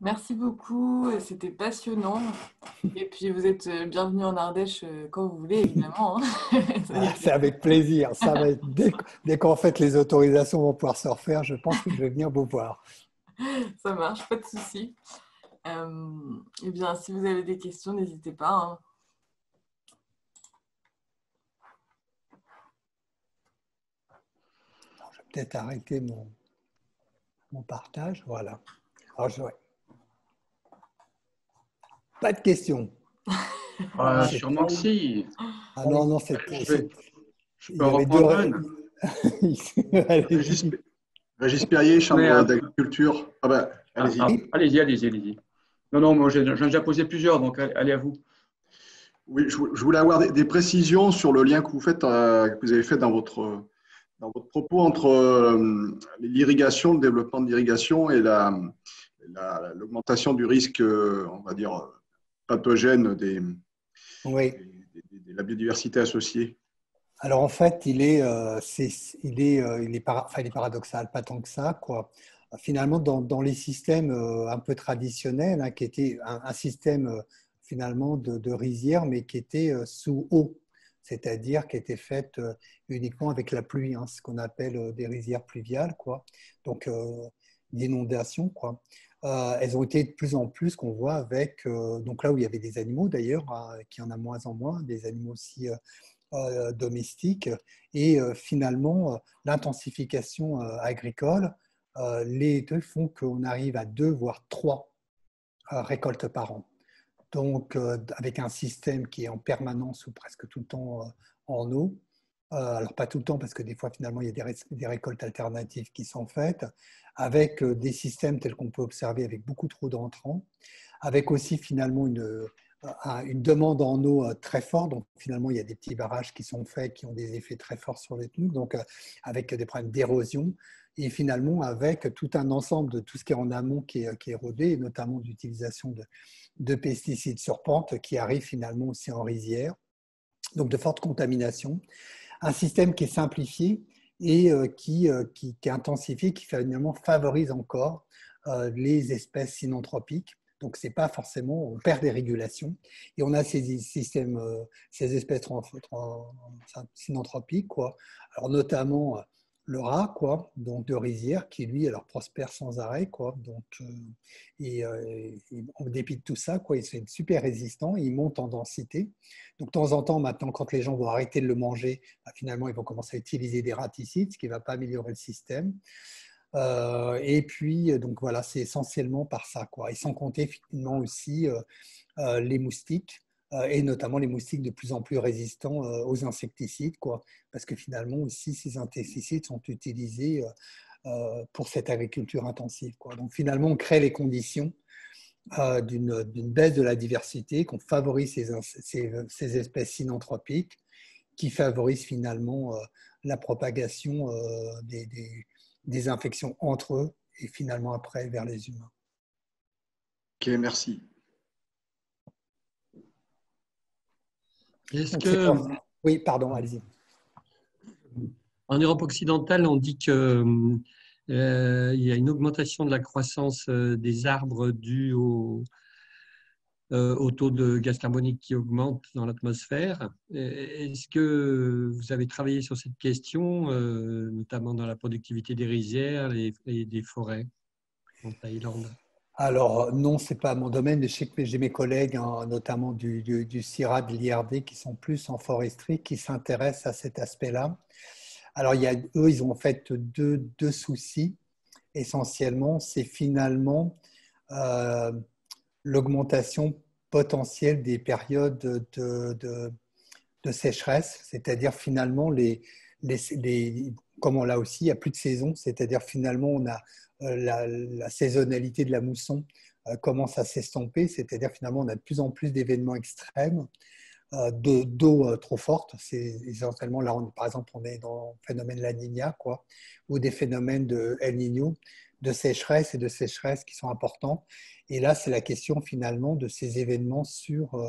Merci beaucoup, c'était passionnant. Et puis vous êtes bienvenue en Ardèche quand vous voulez, évidemment, hein. Ça y Ah, est. c'est avec plaisir. Ça va être, dès qu'en fait les autorisations vont pouvoir se refaire, je pense que je vais venir vous voir. Ça marche, pas de souci. Eh bien, si vous avez des questions, n'hésitez pas, hein. Alors, je vais peut-être arrêter mon partage. Voilà. Alors, pas de questions. C'est- Sûrement que si. Ah non, non, Je vais, je il peux y en avait deux. reprendre une. Allez-y. Régis, Régis Perrier, Mais, Chambre d'agriculture. Ah ben, allez-y. Oui, allez-y, allez-y, allez-y. Non, non, moi j'en ai déjà posé plusieurs, donc allez à vous. Oui, je voulais avoir des précisions sur le lien que que vous avez fait dans votre propos entre l'irrigation, le développement de l'irrigation et l'augmentation du risque, on va dire, pathogène oui. de la biodiversité associée. Alors en fait, enfin, il est paradoxal, pas tant que ça, quoi. Finalement, dans les systèmes un peu traditionnels, hein, qui étaient un système finalement de rizière, mais qui était sous eau, c'est-à-dire qui était faite uniquement avec la pluie, hein, ce qu'on appelle des rizières pluviales, quoi. Donc d'inondation, quoi. Elles ont été de plus en plus qu'on voit avec, donc là où il y avait des animaux d'ailleurs, hein, qui en a moins en moins, des animaux aussi domestique et finalement l'intensification agricole, les deux font qu'on arrive à deux voire trois récoltes par an. Donc avec un système qui est en permanence ou presque tout le temps en eau. Alors pas tout le temps parce que des fois finalement il y a des récoltes alternatives qui sont faites, avec des systèmes tels qu'on peut observer avec beaucoup trop d'entrants, avec aussi finalement une demande en eau très forte. Donc finalement, il y a des petits barrages qui sont faits, qui ont des effets très forts sur les trucs, donc avec des problèmes d'érosion. Et finalement, avec tout un ensemble de tout ce qui est en amont qui est érodé, et notamment d'utilisation de pesticides sur pente qui arrivent finalement aussi en rizière. Donc de fortes contaminations. Un système qui est simplifié et qui est intensifié, qui finalement favorise encore les espèces synanthropiques. Donc, c'est pas forcément, on perd des régulations et on a ces systèmes, ces espèces synanthropiques, quoi. Alors, notamment le rat, quoi, donc de rizière, qui lui, alors prospère sans arrêt, quoi. Donc, et en dépit de tout ça, quoi, il est super résistant, il monte en densité. Donc, de temps en temps, maintenant, quand les gens vont arrêter de le manger, bah, finalement, ils vont commencer à utiliser des raticides, ce qui ne va pas améliorer le système. Et puis, donc voilà, c'est essentiellement par ça, quoi. Et sans compter finalement aussi les moustiques, et notamment les moustiques de plus en plus résistants aux insecticides, quoi. Parce que finalement aussi, ces insecticides sont utilisés pour cette agriculture intensive, quoi. Donc finalement, on crée les conditions d'une baisse de la diversité, qu'on favorise ces espèces synanthropiques, qui favorisent finalement la propagation des infections entre eux et finalement après vers les humains. Ok, merci. Est-ce Donc, que oui, pardon, allez-y. en Europe occidentale, on dit que il y a une augmentation de la croissance des arbres due au taux de gaz carbonique qui augmente dans l'atmosphère. Est-ce que vous avez travaillé sur cette question, notamment dans la productivité des rizières et des forêts en Thaïlande? Alors, non, ce n'est pas mon domaine. Je sais que j'ai mes collègues, hein, notamment du CIRA, de l'IRD, qui sont plus en foresterie, qui s'intéressent à cet aspect-là. Alors, eux, ils ont en fait deux soucis. Essentiellement, c'est finalement euh, l'augmentation potentielle des périodes de sécheresse, c'est-à-dire finalement, comme on l'a aussi, il n'y a plus de saison, c'est-à-dire finalement, on a la saisonnalité de la mousson commence à s'estomper, c'est-à-dire finalement, on a de plus en plus d'événements extrêmes, d'eau trop forte. C'est essentiellement là, par exemple, on est dans le phénomène La Niña, quoi, ou des phénomènes de El Niño, de sécheresse et de sécheresse qui sont importants. Et là, c'est la question finalement de ces événements sur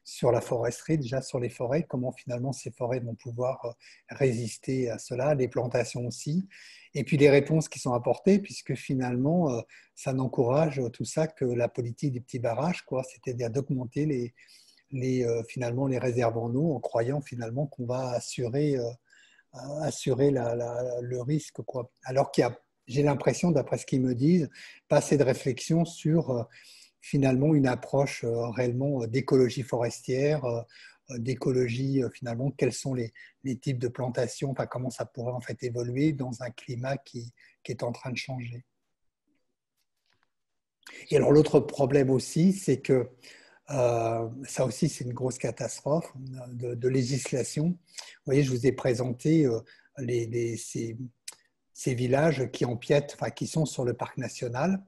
sur la foresterie, déjà sur les forêts, comment finalement ces forêts vont pouvoir résister à cela, les plantations aussi, et puis les réponses qui sont apportées, puisque finalement, ça n'encourage tout ça que la politique des petits barrages, quoi, c'est-à-dire d'augmenter finalement les réserves en eau en croyant finalement qu'on va assurer le risque, quoi. Alors j'ai l'impression, d'après ce qu'ils me disent, pas assez de réflexion sur finalement une approche réellement d'écologie forestière, d'écologie finalement, quels sont les types de plantations, enfin, comment ça pourrait en fait évoluer dans un climat qui est en train de changer. Et alors l'autre problème aussi, c'est que ça aussi c'est une grosse catastrophe de législation. Vous voyez, je vous ai présenté ces villages qui empiètent, enfin qui sont sur le parc national,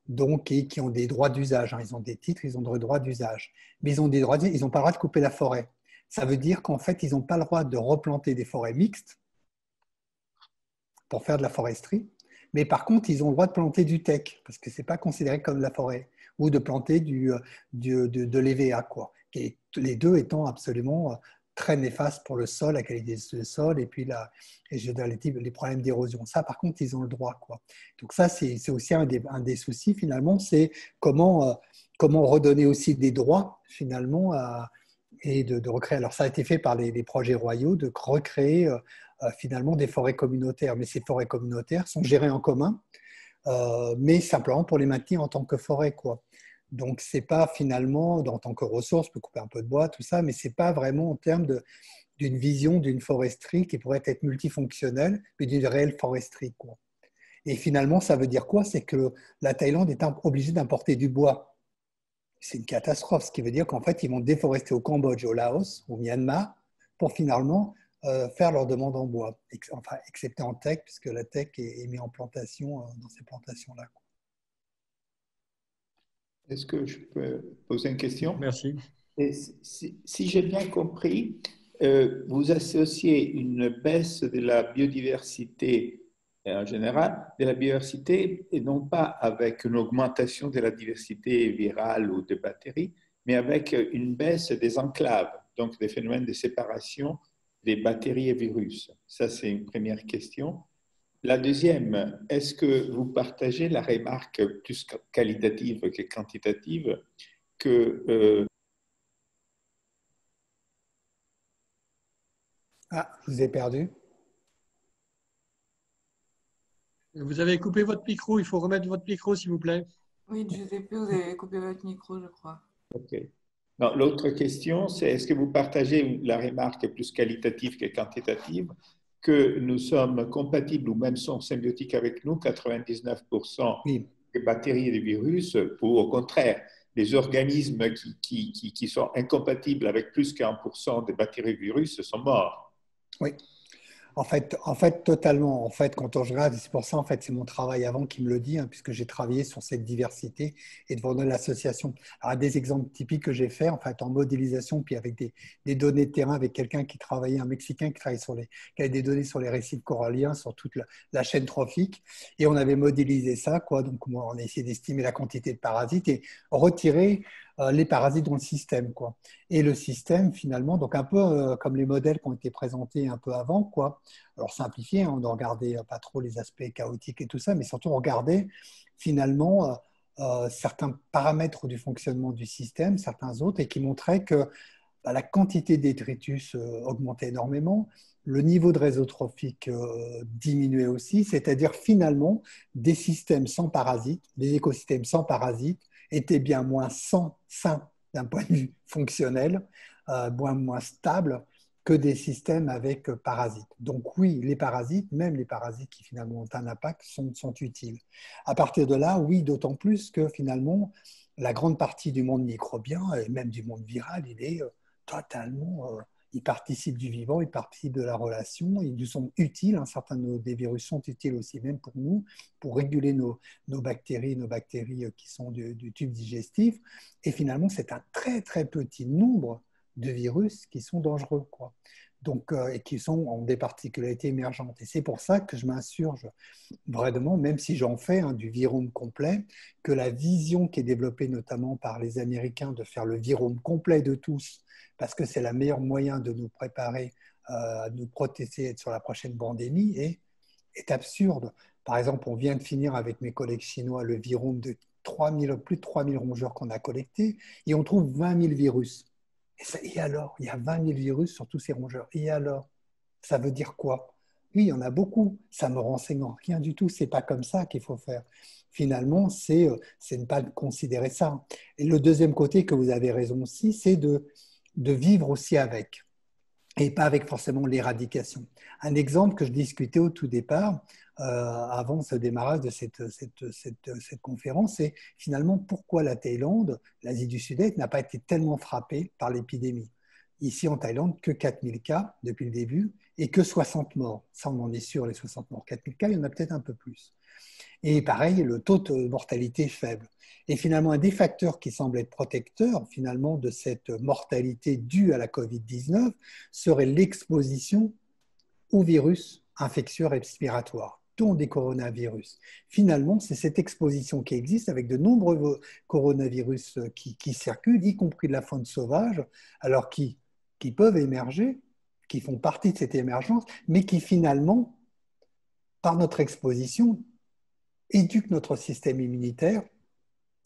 donc, et qui ont des droits d'usage. Ils ont des titres, ils ont des droits d'usage. Mais ils ont des droits, ils n'ont pas le droit de couper la forêt. Ça veut dire qu'en fait, ils n'ont pas le droit de replanter des forêts mixtes pour faire de la foresterie. Mais par contre, ils ont le droit de planter du teck, parce que ce n'est pas considéré comme de la forêt, ou de planter de l'EVA, quoi. Et les deux étant absolument très néfastes pour le sol, la qualité du sol, et puis les problèmes d'érosion. Ça, par contre, ils ont le droit, quoi. Donc ça, c'est aussi un des soucis, finalement, c'est comment redonner aussi des droits, finalement, et de recréer. Alors, ça a été fait par les projets royaux, de recréer finalement des forêts communautaires. Mais ces forêts communautaires sont gérées en commun, mais simplement pour les maintenir en tant que forêt, quoi. Donc, ce n'est pas finalement en tant que ressource, on peut couper un peu de bois, tout ça, mais ce n'est pas vraiment en termes d'une vision d'une foresterie qui pourrait être multifonctionnelle, mais d'une réelle foresterie, quoi. Et finalement, ça veut dire quoi? C'est que la Thaïlande est obligée d'importer du bois. C'est une catastrophe, ce qui veut dire qu'en fait, ils vont déforester au Cambodge, au Laos, au Myanmar, pour finalement faire leur demande en bois, enfin, excepté en teck, puisque la teck est mise en plantation dans ces plantations-là. Est-ce que je peux poser une question? Merci. Et si j'ai bien compris, vous associez une baisse de la biodiversité en général, de la biodiversité, et non pas avec une augmentation de la diversité virale ou de bactéries, mais avec une baisse des enclaves, donc des phénomènes de séparation des bactéries et virus. Ça, c'est une première question. La deuxième, est-ce que vous partagez la remarque plus qualitative que quantitative que Ah, je vous ai perdu. Vous avez coupé votre micro, il faut remettre votre micro, s'il vous plaît. Oui, Giuseppe, vous avez coupé votre micro, je crois. Ok. L'autre question, c'est est-ce que vous partagez la remarque plus qualitative que quantitative que nous sommes compatibles ou même sont symbiotiques avec nous, 99% Oui. des bactéries et des virus, ou au contraire, les organismes qui sont incompatibles avec plus qu'1% des bactéries et virus sont morts? Oui. En fait, totalement. En fait, quand on regarde, c'est pour ça, en fait, c'est mon travail avant qui me le dit, hein, puisque j'ai travaillé sur cette diversité et devant l'association. Alors, des exemples typiques que j'ai fait, en fait, en modélisation, puis avec des données de terrain, avec quelqu'un qui travaillait, un Mexicain qui travaillait qui avait des données sur les récifs coralliens, sur toute la chaîne trophique, et on avait modélisé ça, quoi. Donc, on a essayé d'estimer la quantité de parasites et retirer les parasites dans le système, quoi. Et le système, finalement, donc un peu comme les modèles qui ont été présentés un peu avant, quoi. Alors simplifié, hein, on ne regardait pas trop les aspects chaotiques et tout ça, mais surtout on regardait finalement certains paramètres du fonctionnement du système, certains autres, et qui montraient que la quantité de détritus augmentait énormément, le niveau de réseau trophique diminuait aussi, c'est-à-dire finalement des systèmes sans parasites, des écosystèmes sans parasites étaient bien moins sains d'un point de vue fonctionnel, moins stables que des systèmes avec parasites. Donc oui, les parasites, même les parasites qui finalement ont un impact, sont utiles. À partir de là, oui, d'autant plus que finalement, la grande partie du monde microbien, et même du monde viral, il est totalement, ils participent du vivant, ils participent de la relation, ils nous sont utiles, certains des virus sont utiles aussi même pour nous, pour réguler nos bactéries qui sont du tube digestif, et finalement c'est un très très petit nombre de virus qui sont dangereux, quoi. Donc, et qui ont des particularités émergentes. Et c'est pour ça que je m'insurge vraiment, même si j'en fais du virome complet, que la vision qui est développée notamment par les Américains de faire le virome complet de tous, parce que c'est le meilleur moyen de nous préparer, à nous protéger sur la prochaine pandémie, est absurde. Par exemple, on vient de finir avec mes collègues chinois le virome de plus de 3000 rongeurs qu'on a collectés, et on trouve 20 000 virus. Et alors, il y a 20 000 virus sur tous ces rongeurs. Et alors, ça veut dire quoi? Oui, il y en a beaucoup. Ça me renseigne en rien du tout. C'est pas comme ça qu'il faut faire. Finalement, c'est ne pas considérer ça. Et le deuxième côté, que vous avez raison aussi, c'est de vivre aussi avec, et pas avec forcément l'éradication. Un exemple que je discutais au tout départ, avant ce démarrage de cette conférence, c'est finalement pourquoi la Thaïlande, l'Asie du Sud-Est, n'a pas été tellement frappée par l'épidémie. Ici en Thaïlande, que 4000 cas depuis le début et que 60 morts. Ça, on en est sûr, les 60 morts. 4000 cas, il y en a peut-être un peu plus. Et pareil, le taux de mortalité est faible. Et finalement, un des facteurs qui semble être protecteur finalement de cette mortalité due à la Covid-19 serait l'exposition aux virus infectieux respiratoires, dont des coronavirus. Finalement, c'est cette exposition qui existe avec de nombreux coronavirus qui circulent, y compris de la faune sauvage, alors qui peuvent émerger, qui font partie de cette émergence, mais qui finalement, par notre exposition, éduquent notre système immunitaire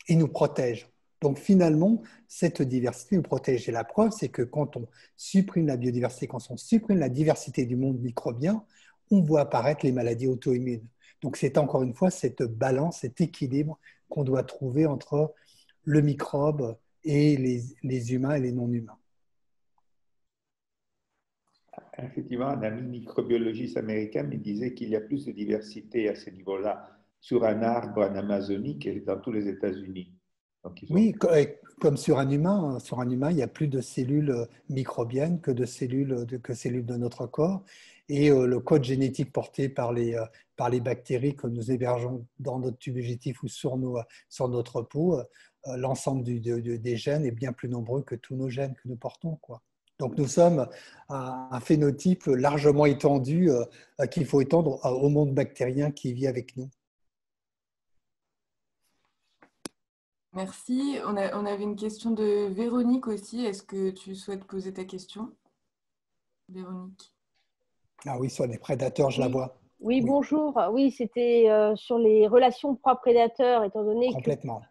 et nous protègent. Donc finalement, cette diversité nous protège. Et la preuve, c'est que quand on supprime la biodiversité, quand on supprime la diversité du monde microbien, on voit apparaître les maladies auto-immunes. Donc c'est encore une fois cette balance, cet équilibre qu'on doit trouver entre le microbe et les humains et les non-humains. Effectivement, un ami microbiologiste américain me disait qu'il y a plus de diversité à ce niveau-là sur un arbre en Amazonie que dans tous les États-Unis. Oui, comme sur un humain, il y a plus de cellules microbiennes que cellules de notre corps. Et le code génétique porté par les bactéries que nous hébergeons dans notre tube digestif ou sur notre peau, l'ensemble des gènes est bien plus nombreux que tous nos gènes que nous portons, quoi. Donc nous sommes un phénotype largement étendu qu'il faut étendre au monde bactérien qui vit avec nous. Merci. On avait une question de Véronique aussi. Est-ce que tu souhaites poser ta question, Véronique? Ah oui, sur les prédateurs, je la vois. Oui, bonjour. Oui, c'était sur les relations proie-prédateur, étant donné complètement.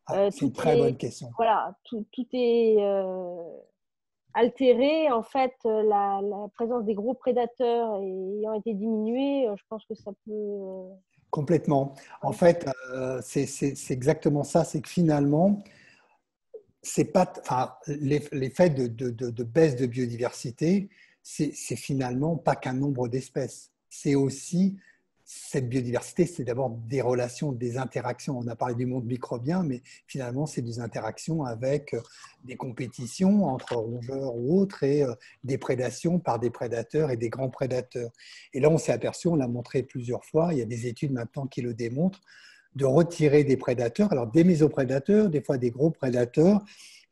que c'est une très bonne question. Voilà, tout est altéré. En fait, la présence des gros prédateurs ayant été diminuée, je pense que ça peut… Complètement. En fait, c'est exactement ça. C'est que finalement, c'est pas, l'effet de baisse de biodiversité, c'est finalement pas qu'un nombre d'espèces. C'est aussi cette biodiversité, c'est d'abord des relations, des interactions. On a parlé du monde microbien, mais finalement, c'est des interactions avec des compétitions entre rongeurs ou autres et des prédations par des prédateurs et des grands prédateurs. Et là, on s'est aperçu, on l'a montré plusieurs fois, il y a des études maintenant qui le démontrent, de retirer des prédateurs, alors des mésoprédateurs, des fois des gros prédateurs,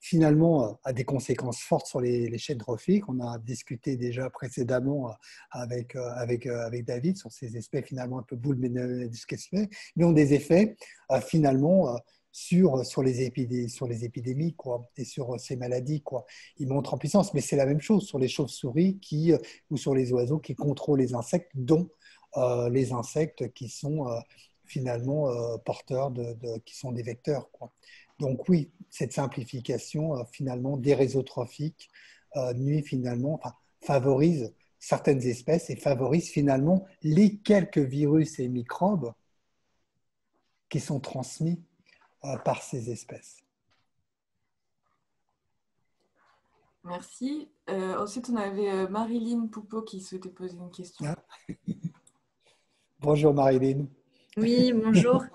finalement a des conséquences fortes sur les chaînes trophiques. On a discuté déjà précédemment avec David sur ces espèces finalement un peu boules, mais ont des effets finalement sur les épidémies quoi, et sur ces maladies, quoi. Ils montrent en puissance, mais c'est la même chose sur les chauves-souris ou sur les oiseaux qui contrôlent les insectes, dont les insectes qui sont finalement porteurs qui sont des vecteurs, quoi. Donc oui, cette simplification finalement des réseaux trophiques nuit finalement, favorise certaines espèces et favorise finalement les quelques virus et microbes qui sont transmis par ces espèces. Merci. Ensuite, on avait Marilyn Poupeau qui souhaitait poser une question. Bonjour Marilyn. Oui, bonjour.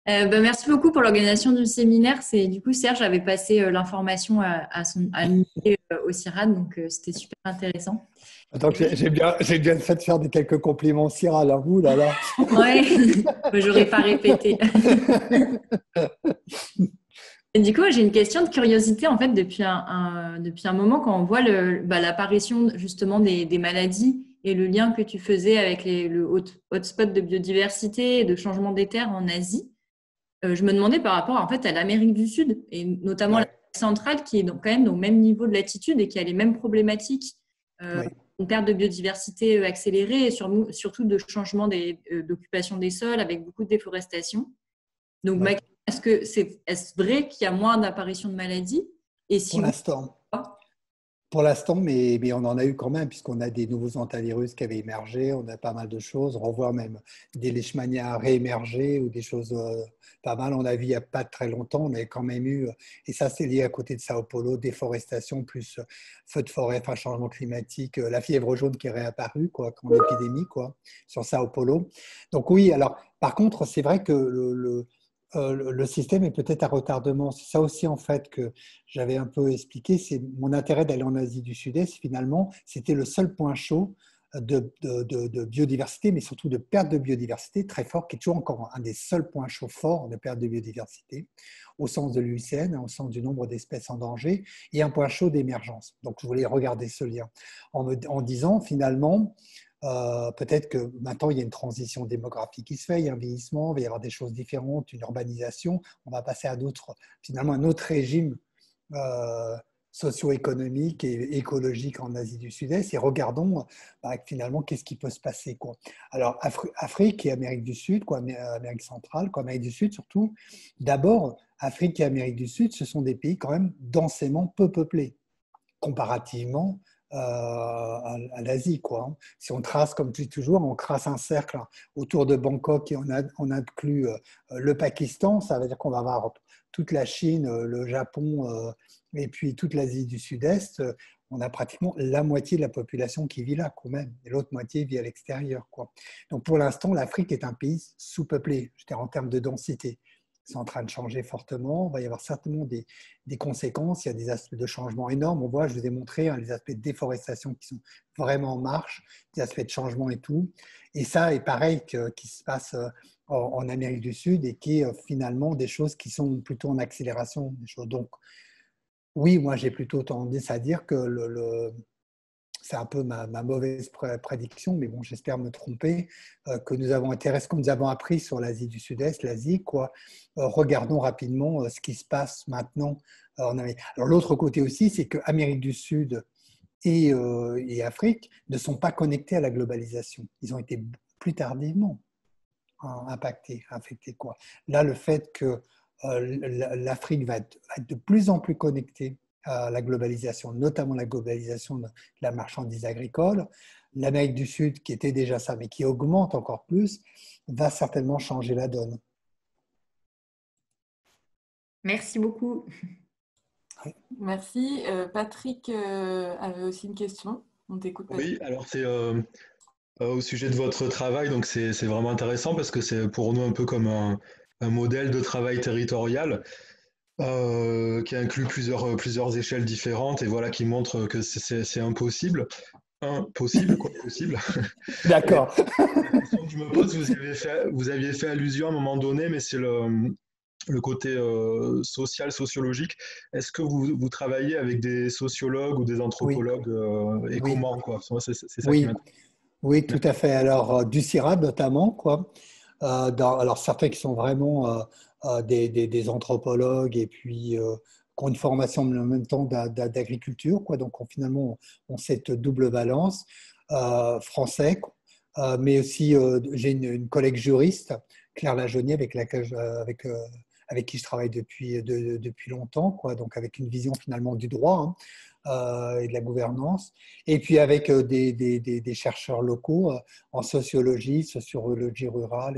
Merci beaucoup pour l'organisation du séminaire. Du coup, Serge avait passé l'information à l'unité au CIRAD, donc c'était super intéressant. Donc, j'ai bien le fait de faire quelques compliments au CIRAD, à vous, là. Oui, j'aurais pas répété. Et du coup, j'ai une question de curiosité, en fait, depuis un moment, quand on voit l'apparition justement des maladies et le lien que tu faisais avec le hotspot de biodiversité et de changement des terres en Asie, je me demandais par rapport en fait, à l'Amérique du Sud, et notamment l'Amérique centrale, qui est donc, quand même au même niveau de latitude et qui a les mêmes problématiques, une perte de biodiversité accélérée et surtout de changement d'occupation des sols avec beaucoup de déforestation. Donc, ma question, est-ce vrai qu'il y a moins d'apparition de maladies? Et si Pour l'instant. Pour l'instant, mais on en a eu quand même, puisqu'on a des nouveaux antivirus qui avaient émergé, on a pas mal de choses, on revoit même des leishmanias réémerger ou des choses pas mal. On a vu il n'y a pas très longtemps, on avait quand même eu, et ça c'est lié à côté de Sao Paulo, déforestation plus feu de forêt, enfin changement climatique, la fièvre jaune qui est réapparue en épidémie sur Sao Paulo. Donc oui, alors par contre, c'est vrai que le système est peut-être à retardement. C'est ça aussi en fait que j'avais un peu expliqué. C'est mon intérêt d'aller en Asie du Sud-Est. Finalement, c'était le seul point chaud de biodiversité, mais surtout de perte de biodiversité très fort, qui est toujours encore un des seuls points chauds forts de perte de biodiversité, au sens de l'UICN, au sens du nombre d'espèces en danger, et un point chaud d'émergence. Donc, je voulais regarder ce lien en disant finalement, peut-être que maintenant il y a une transition démographique qui se fait, il y a un vieillissement, il va y avoir des choses différentes, une urbanisation, on va passer à finalement un autre régime socio-économique et écologique en Asie du Sud-Est, et regardons finalement qu'est-ce qui peut se passer. Alors Afrique et Amérique du Sud, Amérique centrale, Amérique du Sud surtout, d'abord Afrique et Amérique du Sud, ce sont des pays quand même densément peu peuplés comparativement à l'Asie. Si on trace, comme je dis toujours, on trace un cercle autour de Bangkok et on inclut le Pakistan, ça veut dire qu'on va avoir toute la Chine, le Japon et puis toute l'Asie du Sud-Est. On a pratiquement la moitié de la population qui vit là quand même, et l'autre moitié vit à l'extérieur. Donc pour l'instant, l'Afrique est un pays sous-peuplé, je dirais en termes de densité. C'est en train de changer fortement. Il va y avoir certainement des conséquences. Il y a des aspects de changement énormes. On voit, je vous ai montré les aspects de déforestation qui sont vraiment en marche, des aspects de changement et tout. Et ça est pareil qui se passe en Amérique du Sud et qui est finalement des choses qui sont plutôt en accélération. Donc, oui, moi j'ai plutôt tendance à dire que c'est un peu ma mauvaise prédiction, mais bon, j'espère me tromper, que nous avons intérêt, ce que nous avons appris sur l'Asie du Sud-Est, l'Asie, regardons rapidement ce qui se passe maintenant en Amérique. Alors l'autre côté aussi, c'est que Amérique du Sud et Afrique ne sont pas connectés à la globalisation. Ils ont été plus tardivement affectés. Là, le fait que l'Afrique va être de plus en plus connectée à la globalisation, notamment la globalisation de la marchandise agricole. L'Amérique du Sud, qui était déjà ça, mais qui augmente encore plus, va certainement changer la donne. Merci beaucoup. Merci. Patrick avait aussi une question. On t'écoute. Oui, alors c'est au sujet de votre travail, donc c'est vraiment intéressant parce que c'est pour nous un peu comme un modèle de travail territorial. Qui inclut plusieurs échelles différentes et voilà, qui montre que c'est impossible. Possible. D'accord. La question que je me pose, vous aviez fait allusion à un moment donné, mais c'est le côté social, sociologique. Est-ce que vous travaillez avec des sociologues ou des anthropologues et oui. comment c'est ça qui m'intéresse. Oui, tout à fait. Alors, du CIRAD notamment, alors certains qui sont vraiment des anthropologues et puis qui ont une formation en même temps d'agriculture, donc finalement on cette double valence, français, mais aussi j'ai une collègue juriste, Claire Lajoignier, avec qui je travaille depuis longtemps, donc avec une vision finalement du droit et de la gouvernance, et puis avec des chercheurs locaux en sociologie rurale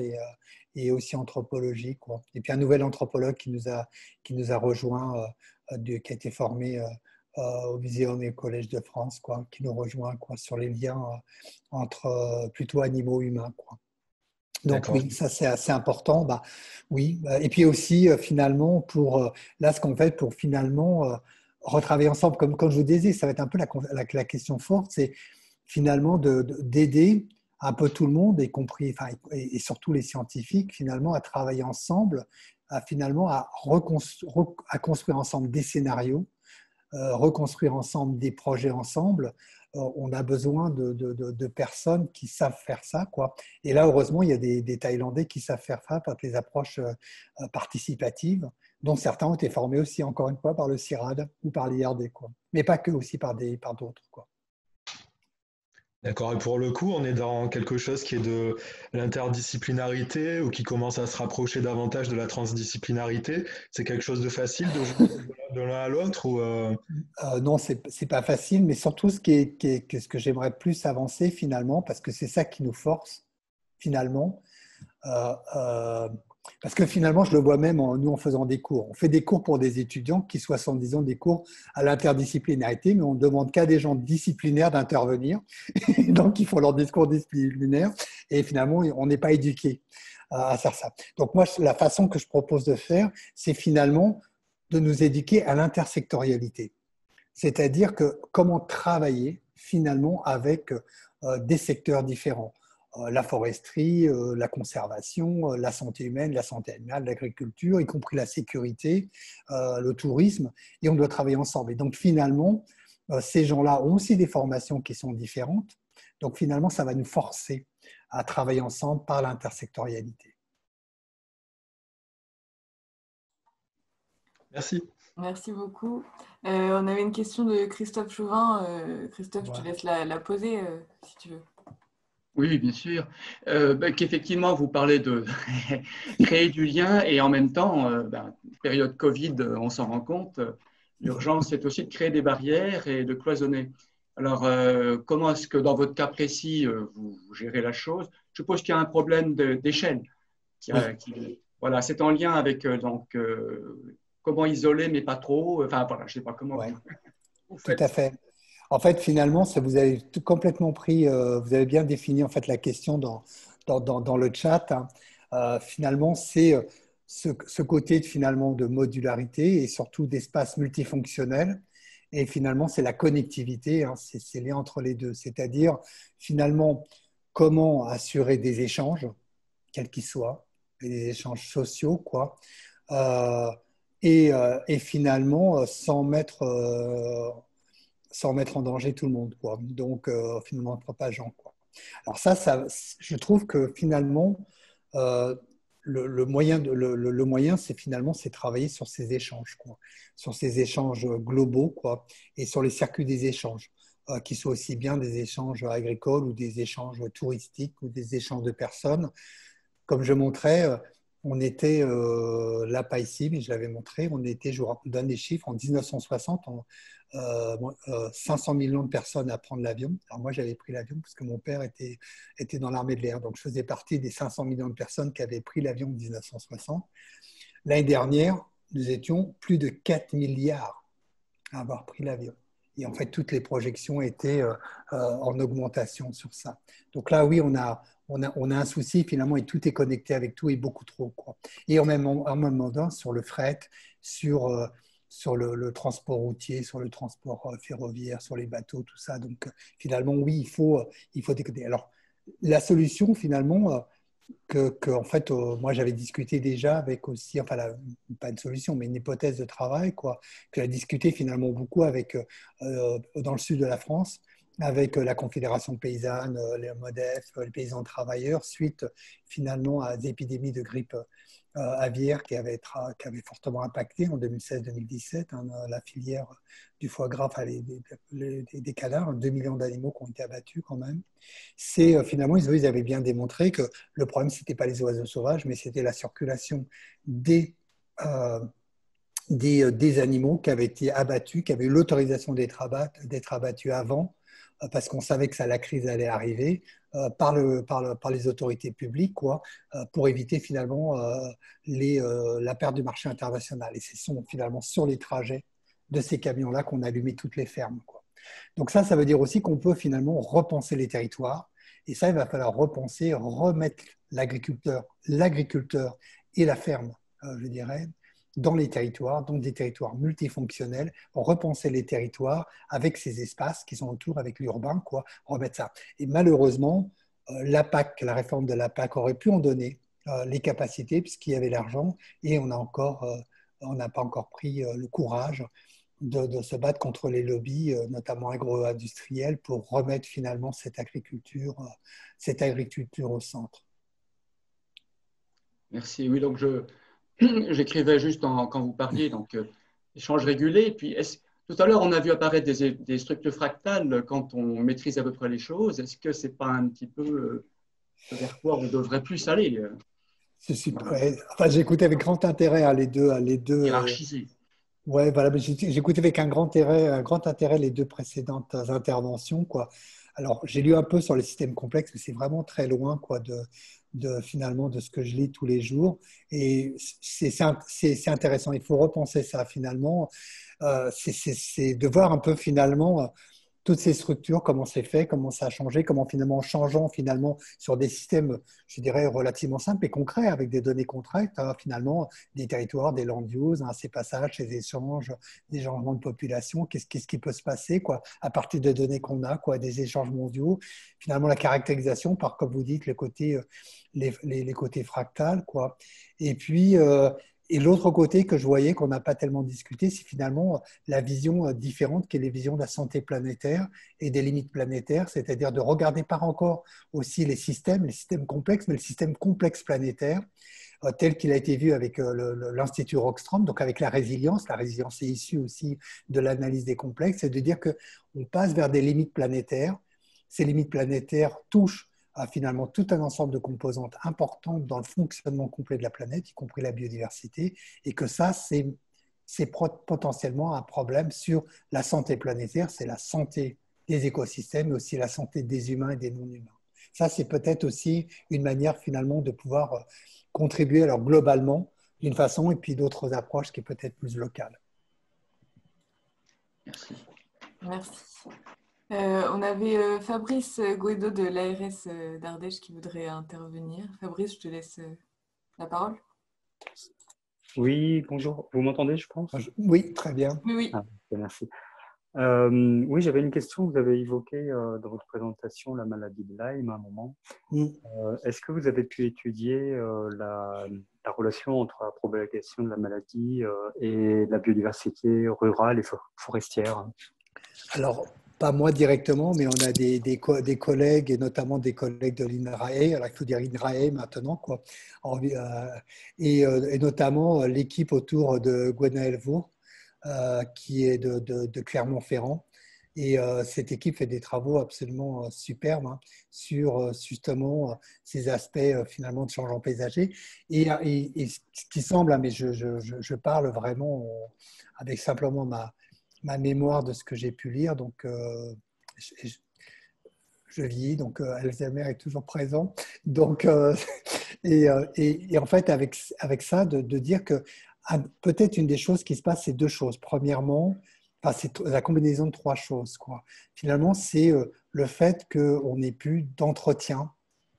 et aussi anthropologie. Et puis un nouvel anthropologue qui nous a rejoint, qui a été formé au Muséum et au Collège de France, qui nous rejoint sur les liens entre plutôt animaux humains. Donc oui, ça c'est assez important. Oui. Et puis aussi finalement là ce qu'on fait pour finalement retravailler ensemble, comme je vous disais, ça va être un peu la question forte, c'est finalement d'aider un peu tout le monde, y compris et surtout les scientifiques finalement à travailler ensemble finalement à construire ensemble des scénarios, reconstruire ensemble des projets ensemble. On a besoin de personnes qui savent faire ça, quoi. Et là, heureusement, il y a des Thaïlandais qui savent faire ça par des approches participatives, dont certains ont été formés aussi, encore une fois, par le CIRAD ou par l'IRD, quoi. Mais pas que, aussi par d'autres, quoi. D'accord. Et pour le coup, on est dans quelque chose qui est de l'interdisciplinarité ou qui commence à se rapprocher davantage de la transdisciplinarité. C'est quelque chose de facile de jouer de l'un à l'autre ou Non, c'est pas facile, mais surtout ce que j'aimerais plus avancer finalement, parce que c'est ça qui nous force finalement. Parce que finalement, je le vois même nous en faisant des cours. On fait des cours pour des étudiants qui soient, disons, des cours à l'interdisciplinarité, mais on ne demande qu'à des gens disciplinaires d'intervenir. Donc, ils font leur discours disciplinaire et finalement, on n'est pas éduqué à faire ça. Donc, moi, la façon que je propose de faire, c'est finalement de nous éduquer à l'intersectorialité. C'est-à-dire que comment travailler finalement avec des secteurs différents. La foresterie, la conservation, la santé humaine, la santé animale, l'agriculture, y compris la sécurité, le tourisme, et on doit travailler ensemble. Et donc finalement, ces gens-là ont aussi des formations qui sont différentes, donc finalement, ça va nous forcer à travailler ensemble par l'intersectorialité. Merci. Merci beaucoup. On avait une question de Christophe Chauvin. Christophe, je te laisse la poser si tu veux. Oui, bien sûr. Qu'effectivement, vous parlez de créer du lien et en même temps, période Covid, on s'en rend compte, l'urgence, c'est aussi de créer des barrières et de cloisonner. Alors, comment est-ce que dans votre cas précis, vous gérez la chose? Je suppose qu'il y a un problème d'échelle. Voilà, c'est en lien avec comment isoler, mais pas trop. Enfin, voilà, je ne sais pas comment vous faites. Tout à fait. En fait, finalement, vous avez complètement pris, vous avez bien défini en fait la question dans le chat. Finalement, c'est ce côté finalement de modularité et surtout d'espace multifonctionnel. Et finalement, c'est la connectivité, c'est ces liens entre les deux. C'est-à-dire, finalement, comment assurer des échanges, quels qu'ils soient, des échanges sociaux, quoi. Et finalement, sans mettre en danger tout le monde, quoi. Donc, finalement, propageant, quoi. Alors ça, je trouve que finalement, le moyen, c'est travailler sur ces échanges, quoi, sur ces échanges globaux, quoi, et sur les circuits des échanges, qui soient aussi bien des échanges agricoles ou des échanges touristiques ou des échanges de personnes. Comme je montrais, on était là, pas ici, mais je l'avais montré, je vous donne des chiffres, en 1960, 500 millions de personnes à prendre l'avion. Alors moi, j'avais pris l'avion parce que mon père était dans l'armée de l'air, donc je faisais partie des 500 millions de personnes qui avaient pris l'avion en 1960. L'année dernière, nous étions plus de 4 milliards à avoir pris l'avion. Et en fait, toutes les projections étaient en augmentation sur ça. Donc là, oui, on a un souci finalement et tout est connecté avec tout et beaucoup trop, quoi. Et en même temps, sur le fret, sur le transport routier, sur le transport ferroviaire, sur les bateaux, tout ça. Donc finalement, oui, il faut décoder. Alors, la solution finalement, en fait, moi j'avais discuté déjà avec aussi, enfin pas une solution, mais une hypothèse de travail, quoi, que j'ai discuté finalement beaucoup avec, dans le sud de la France, avec la Confédération paysanne, les MODEF, les paysans travailleurs, suite finalement à des épidémies de grippe aviaire qui avaient fortement impacté en 2016-2017 la filière du foie gras, enfin, des cadavres, 2 millions d'animaux qui ont été abattus quand même. Finalement, ils avaient bien démontré que le problème, ce n'était pas les oiseaux sauvages, mais c'était la circulation des animaux qui avaient été abattus, qui avaient eu l'autorisation d'être abattus avant, parce qu'on savait que la crise allait arriver, par les autorités publiques, quoi, pour éviter finalement la perte du marché international. Et ce sont finalement sur les trajets de ces camions-là qu'on a allumé toutes les fermes, quoi. Donc ça veut dire aussi qu'on peut finalement repenser les territoires. Et ça, il va falloir remettre l'agriculteur et la ferme, je dirais, dans les territoires, donc des territoires multifonctionnels, repenser les territoires avec ces espaces qui sont autour, avec l'urbain, quoi, remettre ça. Et malheureusement, la PAC, la réforme de la PAC aurait pu en donner les capacités puisqu'il y avait l'argent et on n'a pas encore pris le courage de se battre contre les lobbies, notamment agro-industriels, pour remettre finalement cette agriculture au centre. Merci. Oui, donc j'écrivais juste quand vous parliez, donc échange régulé. Et puis, tout à l'heure, on a vu apparaître des structures fractales quand on maîtrise à peu près les choses. Est-ce que ce n'est pas un petit peu vers quoi on devrait plus aller Ouais. Enfin, j'ai écouté avec grand intérêt les deux. Hiérarchiser. Ouais, voilà, j'ai écouté avec un grand intérêt les deux précédentes interventions, quoi. Alors, j'ai lu un peu sur les systèmes complexes, mais c'est vraiment très loin, quoi, finalement de ce que je lis tous les jours. Et c'est intéressant. Il faut repenser ça finalement. C'est de voir un peu finalement toutes ces structures, comment c'est fait, comment ça a changé, comment finalement en changeant finalement sur des systèmes, je dirais, relativement simples et concrets, avec des données concrètes, finalement, des territoires, des land use, ces passages, ces échanges, des changements de population, qu'est-ce qui peut se passer, quoi, à partir des données qu'on a, quoi, des échanges mondiaux, finalement la caractérisation par, comme vous dites, les côtés fractales, quoi. Et puis, et l'autre côté que je voyais qu'on n'a pas tellement discuté, c'est finalement la vision différente qui est les visions de la santé planétaire et des limites planétaires, c'est-à-dire de regarder par encore aussi les systèmes complexes, mais le système complexe planétaire, tel qu'il a été vu avec l'Institut Rockström, donc avec la résilience. La résilience est issue aussi de l'analyse des complexes, c'est de dire qu'on passe vers des limites planétaires. Ces limites planétaires touchent à finalement tout un ensemble de composantes importantes dans le fonctionnement complet de la planète, y compris la biodiversité, et que ça, c'est potentiellement un problème sur la santé planétaire, c'est la santé des écosystèmes, mais aussi la santé des humains et des non-humains. Ça, c'est peut-être aussi une manière finalement de pouvoir contribuer alors globalement d'une façon, et puis d'autres approches qui est peut-être plus locale. Merci. Merci. On avait Fabrice Guedo de l'ARS d'Ardèche qui voudrait intervenir. Fabrice, je te laisse la parole. Oui, bonjour. Vous m'entendez, je pense? Oui, très bien. Oui. Ah, merci. Oui, j'avais une question. Vous avez évoqué dans votre présentation la maladie de Lyme à un moment. Est-ce que vous avez pu étudier la relation entre la propagation de la maladie et la biodiversité rurale et forestière? Alors, pas moi directement, mais on a des collègues, et notamment des collègues de l'INRAE, alors il faut dire INRAE maintenant, quoi, et notamment l'équipe autour de Gwenaël Vaux, qui est de Clermont-Ferrand. Et cette équipe fait des travaux absolument superbes sur justement ces aspects finalement de changement paysager. Et ce qui semble, mais je parle vraiment avec simplement ma mémoire de ce que j'ai pu lire, donc je lis, donc Alzheimer est toujours présent. Donc, et en fait, avec ça, de dire que peut-être une des choses qui se passe, c'est deux choses. Premièrement, enfin, c'est la combinaison de trois choses, quoi. Finalement, c'est le fait qu'on n'ait plus d'entretien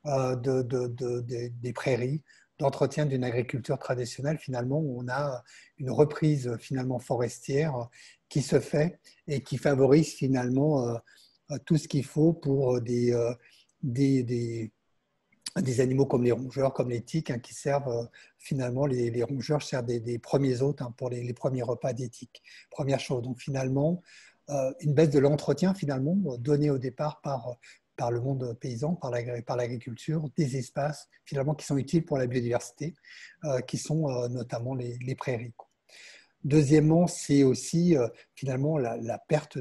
des prairies, d'entretien d'une agriculture traditionnelle. Finalement, on a une reprise finalement forestière qui se fait et qui favorise finalement tout ce qu'il faut pour des animaux comme les rongeurs, comme les tiques, qui servent finalement, les rongeurs servent des premiers hôtes pour les premiers repas des tiques. Première chose, donc finalement, une baisse de l'entretien finalement donné au départ par le monde paysan, par l'agriculture, des espaces finalement qui sont utiles pour la biodiversité, qui sont notamment les prairies, quoi. Deuxièmement, c'est aussi finalement la perte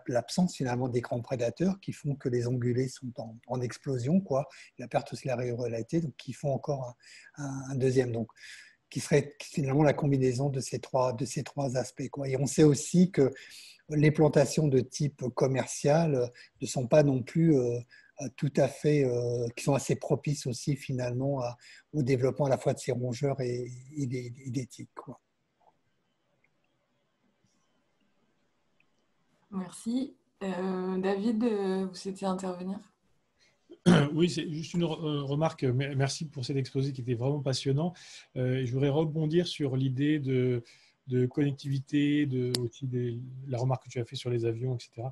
l'absence finalement des grands prédateurs qui font que les ongulés sont en explosion, quoi. La perte aussi de la ruralité, donc qui font encore un deuxième, donc qui serait finalement la combinaison de ces trois aspects, quoi. Et on sait aussi que les plantations de type commercial ne sont pas non plus tout à fait, qui sont assez propices aussi finalement au développement à la fois de ces rongeurs et des tiques, quoi. Merci. David, vous souhaitez intervenir? Oui, c'est juste une remarque. Merci pour cet exposé qui était vraiment passionnant. Je voudrais rebondir sur l'idée de connectivité, aussi la remarque que tu as fait sur les avions, etc.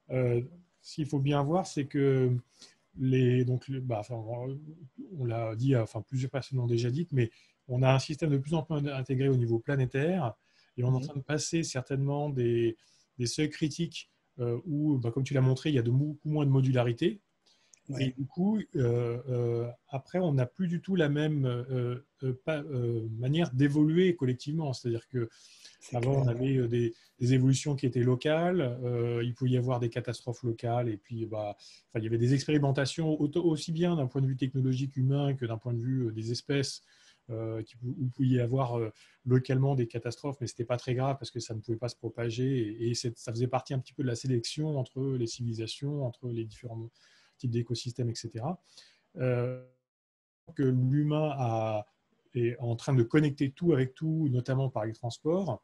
Ce qu'il faut bien voir, c'est que on l'a dit, plusieurs personnes l'ont déjà dit, mais on a un système de plus en plus intégré au niveau planétaire et on est en train de passer certainement des seuils critiques où, comme tu l'as montré, il y a beaucoup moins de modularité. Ouais. Et du coup, après, on n'a plus du tout la même manière d'évoluer collectivement. C'est-à-dire qu'avant, on avait des évolutions qui étaient locales, il pouvait y avoir des catastrophes locales, et puis il y avait des expérimentations aussi bien d'un point de vue technologique humain que d'un point de vue des espèces, où il pouvait y avoir localement des catastrophes, mais ce n'était pas très grave parce que ça ne pouvait pas se propager, et ça faisait partie un petit peu de la sélection entre les civilisations, entre les différents types d'écosystèmes, etc. Que l'humain est en train de connecter tout avec tout, notamment par les transports,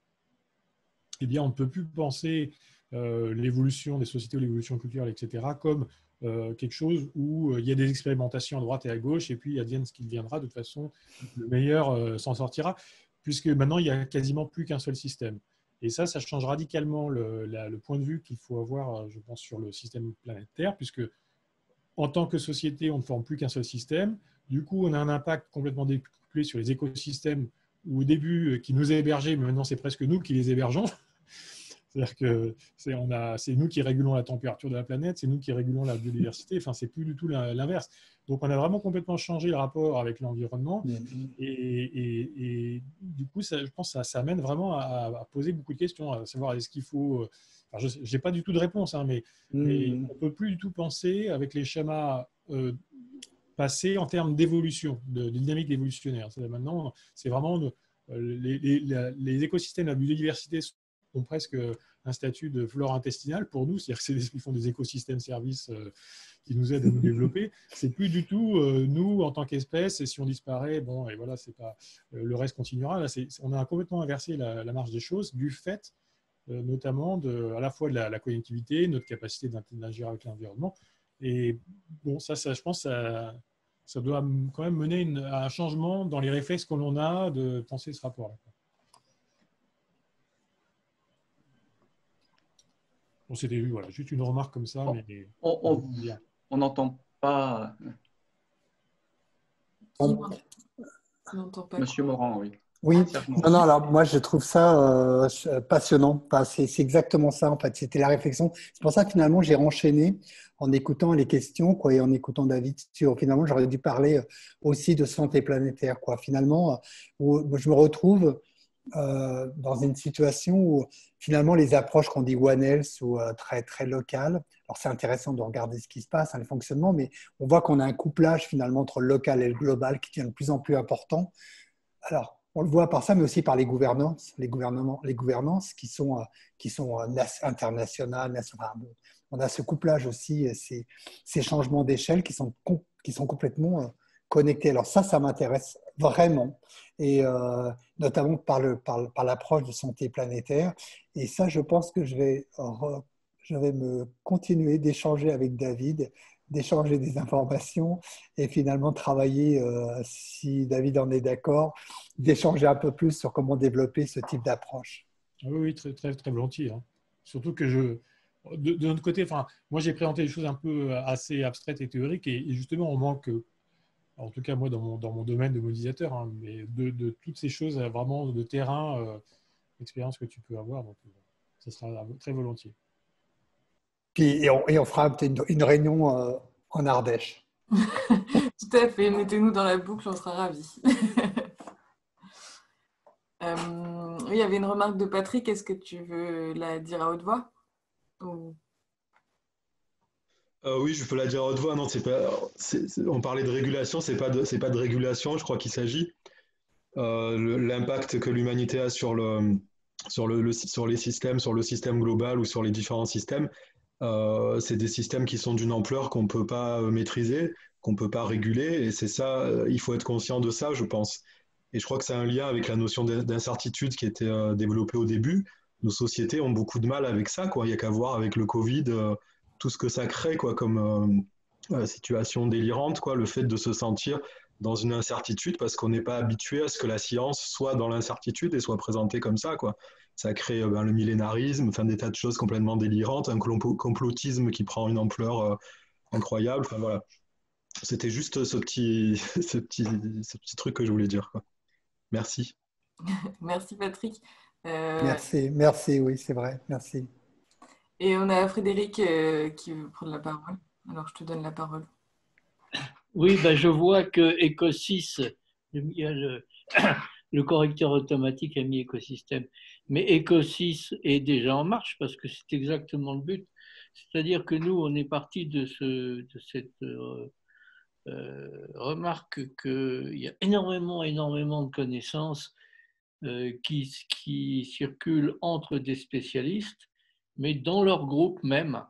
eh bien, on ne peut plus penser l'évolution des sociétés ou l'évolution culturelle, etc., comme quelque chose où il y a des expérimentations à droite et à gauche, et puis advienne ce qu'il viendra, de toute façon, le meilleur s'en sortira, puisque maintenant, il n'y a quasiment plus qu'un seul système. Et ça change radicalement le point de vue qu'il faut avoir, je pense, sur le système planétaire, puisque en tant que société, on ne forme plus qu'un seul système. Du coup, on a un impact complètement décuplé sur les écosystèmes, où au début, qui nous hébergeaient, mais maintenant, c'est presque nous qui les hébergeons. C'est-à-dire que c'est nous qui régulons la température de la planète, c'est nous qui régulons la biodiversité, enfin, c'est plus du tout l'inverse. Donc, on a vraiment complètement changé le rapport avec l'environnement. Et du coup, je pense que ça amène vraiment à poser beaucoup de questions, à savoir est-ce qu'il faut… je n'ai pas du tout de réponse, hein, mais on ne peut plus du tout penser avec les schémas passés en termes d'évolution, de dynamique évolutionnaire. Maintenant, c'est vraiment les écosystèmes, la biodiversité ont presque un statut de flore intestinale pour nous, c'est-à-dire qu'ils font des écosystèmes services qui nous aident à nous développer. C'est plus du tout nous en tant qu'espèce, et si on disparaît, bon, et voilà, c'est pas le reste continuera. Là, on a complètement inversé la marche des choses du fait notamment à la fois de la connectivité, notre capacité d'interagir avec l'environnement. Et bon, ça je pense, ça doit quand même mener à un changement dans les réflexes que l'on a de penser ce rapport-là. Bon, c'était juste une remarque comme ça. Mais on n'entend pas. Monsieur Morand, oui. Oui, non, alors moi je trouve ça passionnant. Enfin, c'est exactement ça en fait. C'était la réflexion. C'est pour ça que finalement j'ai renchaîné en écoutant les questions, quoi, et en écoutant David. Finalement, j'aurais dû parler aussi de santé planétaire, quoi. Finalement, où je me retrouve dans une situation où finalement les approches qu'on dit One Health sont très très locales. Alors c'est intéressant de regarder ce qui se passe, le fonctionnement, mais on voit qu'on a un couplage finalement entre le local et le global qui devient de plus en plus important. Alors on le voit par ça, mais aussi par les gouvernances qui sont internationales, nationales. On a ce couplage aussi, ces changements d'échelle qui sont complètement connectés. Alors ça m'intéresse vraiment, et notamment par l'approche de santé planétaire. Et ça, je pense que je vais me continuer d'échanger avec David, d'échanger des informations et finalement travailler, si David en est d'accord, d'échanger un peu plus sur comment développer ce type d'approche. Oui, très, très, très volontiers. Hein. Surtout que de notre côté, moi j'ai présenté des choses un peu assez abstraites et théoriques, et justement on manque, en tout cas moi dans mon domaine de modélisateur, hein, mais de toutes ces choses vraiment de terrain, l'expérience que tu peux avoir, donc ça sera très volontiers. Et on fera une réunion en Ardèche. Tout à fait, mettez-nous dans la boucle, on sera ravis. Oui, il y avait une remarque de Patrick, est-ce que tu veux la dire à haute voix ou... Oui, je peux la dire à haute voix. Non, on parlait de régulation, c'est pas de régulation, je crois qu'il s'agit. L'impact que l'humanité a sur les systèmes, sur le système global ou sur les différents systèmes, c'est des systèmes qui sont d'une ampleur qu'on ne peut pas maîtriser, qu'on ne peut pas réguler, et c'est ça, il faut être conscient de ça, je pense. Et je crois que c'est un lien avec la notion d'incertitude qui était développée au début. Nos sociétés ont beaucoup de mal avec ça, quoi. Il n'y a qu'à voir avec le Covid, tout ce que ça crée, quoi, comme situation délirante, quoi, le fait de se sentir dans une incertitude parce qu'on n'est pas habitué à ce que la science soit dans l'incertitude et soit présentée comme ça, quoi. Ça crée le millénarisme, des tas de choses complètement délirantes, un complotisme qui prend une ampleur incroyable. Enfin, voilà. C'était juste ce petit truc que je voulais dire, quoi. Merci. Merci Patrick. Merci, oui, c'est vrai, merci. Et on a Frédéric qui veut prendre la parole. Alors, je te donne la parole. Oui, ben, je vois que Ecosys, il y a le correcteur automatique a mis écosystème, mais Ecosys est déjà en marche parce que c'est exactement le but. C'est-à-dire que nous, on est parti de cette remarque qu'il y a énormément de connaissances qui circulent entre des spécialistes, mais dans leur groupe même.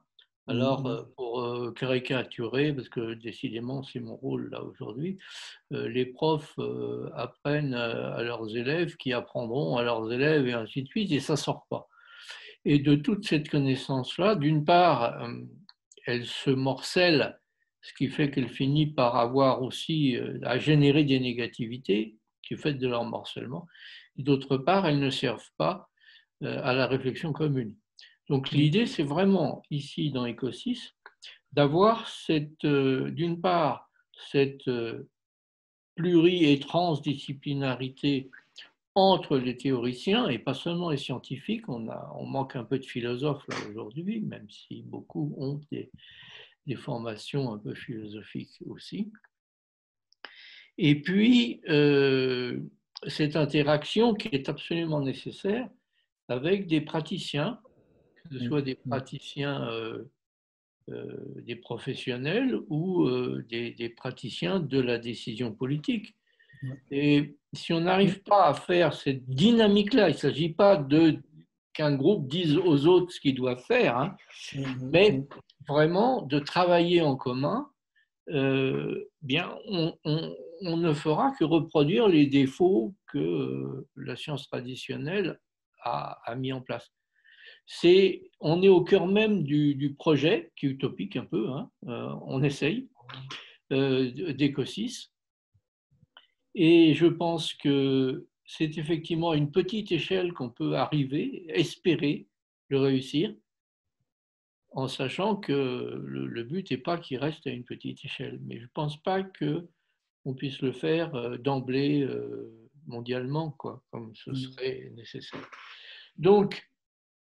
Alors, pour caricaturer, parce que décidément c'est mon rôle là aujourd'hui, les profs apprennent à leurs élèves qui apprendront à leurs élèves et ainsi de suite, et ça ne sort pas. Et de toute cette connaissance-là, d'une part, elle se morcelle, ce qui fait qu'elle finit par avoir aussi à générer des négativités qui est fait de leur morcellement. Et d'autre part, elles ne servent pas à la réflexion commune. Donc l'idée, c'est vraiment, ici dans Ecosys, d'avoir d'une part, cette pluri- et transdisciplinarité entre les théoriciens, et pas seulement les scientifiques. On manque un peu de philosophes là aujourd'hui, même si beaucoup ont des formations un peu philosophiques aussi. Et puis, cette interaction qui est absolument nécessaire avec des praticiens, que ce soit des praticiens, des professionnels ou des praticiens de la décision politique. Et si on n'arrive pas à faire cette dynamique-là, il ne s'agit pas qu'un groupe dise aux autres ce qu'ils doivent faire, hein, mais vraiment de travailler en commun, bien, on ne fera que reproduire les défauts que la science traditionnelle a mis en place. On est au cœur même du projet, qui est utopique un peu, hein, on essaye, d'Ecosys. Et je pense que c'est effectivement à une petite échelle qu'on peut arriver, espérer le réussir, en sachant que le but n'est pas qu'il reste à une petite échelle. Mais je ne pense pas qu'on puisse le faire d'emblée mondialement, quoi, comme ce serait nécessaire. Donc,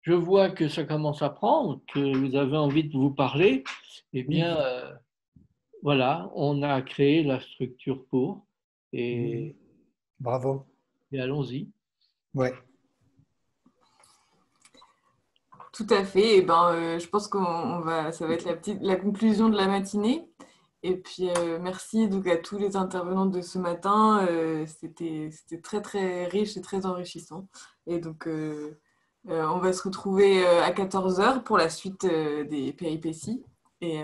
je vois que ça commence à prendre, que vous avez envie de vous parler. Eh bien, voilà, on a créé la structure pour. Et bravo. Et allons-y. Ouais. Tout à fait. Et ben, je pense ça va être la conclusion de la matinée. Et puis, merci donc à tous les intervenants de ce matin. C'était très, très riche et très enrichissant. Et donc, on va se retrouver à 14h pour la suite des péripéties. Et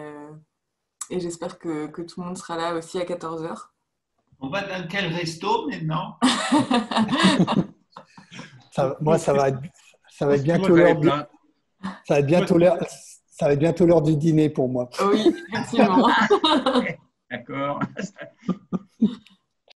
j'espère que tout le monde sera là aussi à 14h. On va dans quel resto maintenant? Moi, ça va être bientôt l'heure. Ça va être bientôt l'heure du dîner pour moi. Oui, effectivement. D'accord.